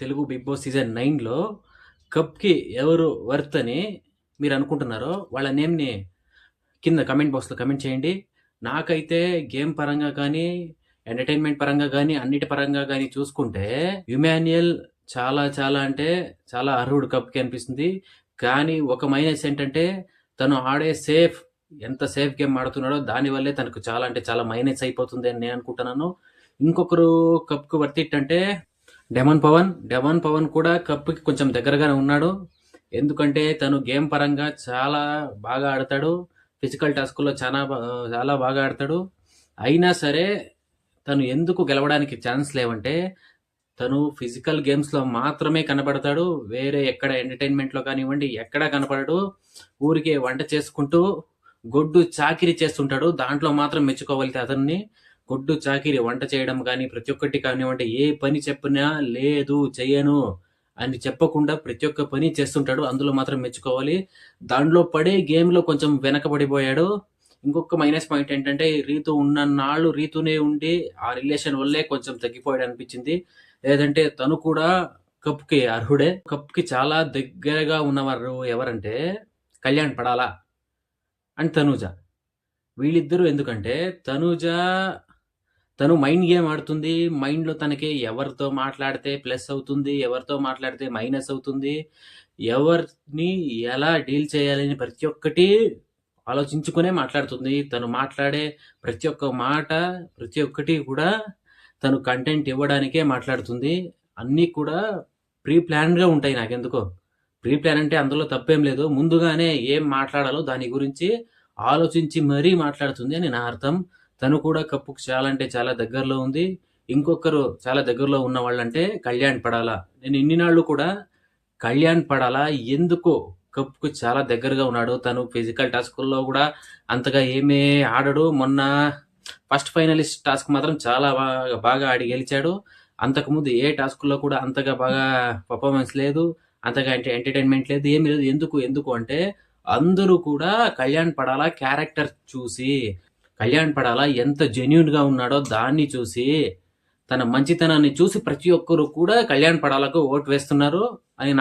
Telugu big boss season 9లో కప్‌కి ఎవరు worth అని మీరనుకుంటున్నారో వాళ్ళ నేమ్‌ని కింద కామెంట్ బాక్స్‌లో కామెంట్ చేయండి. నాకైతే గేమ్ పరంగా కానీ, ఎంటర్‌టైన్‌మెంట్ పరంగా గానీ, అన్నిటి పరంగా గానీ చూసుకుంటే ఇమాన్యుయల్ చాలా చాలా అంటే చాలా అర్హుడు కప్‌కి అనిపిస్తుంది. కానీ ఒక మైనస్ ఏంటంటే తను ఆడే ఎంత సేఫ్ గేమ్ ఆడుతున్నాడో దాని వల్లే తనకు చాలా అంటే చాలా మైనస్ అయిపోతుంది అని నేను అనుకుంటున్నాను. ఇంకొకరు కప్‌కి వర్త్ ఇట్ అంటే డెమాన్ పవన్ కూడా కప్‌కి కొంచెం దగ్గరగానే ఉన్నాడు. ఎందుకంటే తను గేమ్ పరంగా చాలా బాగా ఆడతాడు. ఫిజికల్ టాస్క్‌లో చాలా బాగా ఆడతాడు. అయినా సరే తను ఎందుకు గెలవడానికి ఛాన్స్ లేవంటే తను ఫిజికల్ గేమ్స్‌లో మాత్రమే కనబడతాడు. వేరే ఎక్కడ ఎంటర్‌టైన్‌మెంట్‌లో కానివ్వండి ఎక్కడా కనపడడు. ఊరికే వంట చేసుకుంటూ గొడ్డు చాకిరీ చేస్తుంటాడు. దాంట్లో మాత్రం మెచ్చుకోవాలి అతన్ని. గొడ్డు చాకిరీ వంట చేయడం కానీ ప్రతి ఒక్కటి కానివ్వండి ఏ పని చెప్పినా లేదు చెయ్యను అని చెప్పకుండా ప్రతి ఒక్క పని చేస్తుంటాడు. అందులో మాత్రం మెచ్చుకోవాలి. దాంట్లో పడే గేమ్‌లో కొంచెం వెనకబడిపోయాడు. ఇంకొక మైనస్ పాయింట్ ఏంటంటే రీతు ఉన్నన్నాళ్ళు రీతూనే ఉండి ఆ రిలేషన్ వల్లే కొంచెం తగ్గిపోయాడు అనిపించింది. లేదంటే తను కూడా కప్‌కి అర్హుడే. కప్‌కి చాలా దగ్గరగా ఉన్నవారు ఎవరంటే కళ్యాణ్ పడాలా అండ్ తనూజ. వీళ్ళిద్దరూ ఎందుకంటే తను మైండ్ గేమ్ ఆడుతుంది. మైండ్‌లో తనకి ఎవరితో మాట్లాడితే ప్లస్ అవుతుంది, ఎవరితో మాట్లాడితే మైనస్ అవుతుంది, ఎవరిని ఎలా డీల్ చేయాలని ప్రతి ఒక్కటి ఆలోచించుకునే మాట్లాడుతుంది. తను మాట్లాడే ప్రతి ఒక్క మాట, ప్రతి ఒక్కటి కూడా తను కంటెంట్ ఇవ్వడానికే మాట్లాడుతుంది. అన్నీ కూడా ప్రీ ప్లాన్డ్‌గా ఉంటాయి నాకెందుకో. ప్రీ ప్లాన్ అంటే అందులో తప్పేం లేదు. ముందుగానే ఏం మాట్లాడాలో దాని గురించి ఆలోచించి మరీ మాట్లాడుతుంది అని నా అర్థం. తను కూడా కప్పుకి చాలా అంటే చాలా దగ్గరలో ఉంది. ఇంకొకరు చాలా దగ్గరలో ఉన్నవాళ్ళంటే కళ్యాణ్ పడాలా. నేను ఇన్ని నాళ్ళు కూడా కళ్యాణ్ పడాలా ఎందుకో కప్‌కి చాలా దగ్గరగా ఉన్నాడు. తను ఫిజికల్ టాస్కుల్లో కూడా అంతగా ఏమీ ఆడడు. మొన్న ఫస్ట్ ఫైనలిస్ట్ టాస్క్ మాత్రం చాలా బాగా ఆడి గెలిచాడు. అంతకుముందు ఏ టాస్కుల్లో కూడా అంతగా బాగా పర్ఫార్మెన్స్ లేదు. అంతగా ఎంటర్‌టైన్‌మెంట్ లేదు. ఏమీ లేదు. ఎందుకు అంటే అందరూ కూడా కళ్యాణ్ పడాలా క్యారెక్టర్ చూసి, కళ్యాణ్ పడాలా ఎంత జెన్యూన్‌గా ఉన్నాడో దాన్ని చూసి, తన మంచితనాన్ని చూసి ప్రతి ఒక్కరు కూడా కళ్యాణ్ పడాలకు ఓటు వేస్తున్నారు అని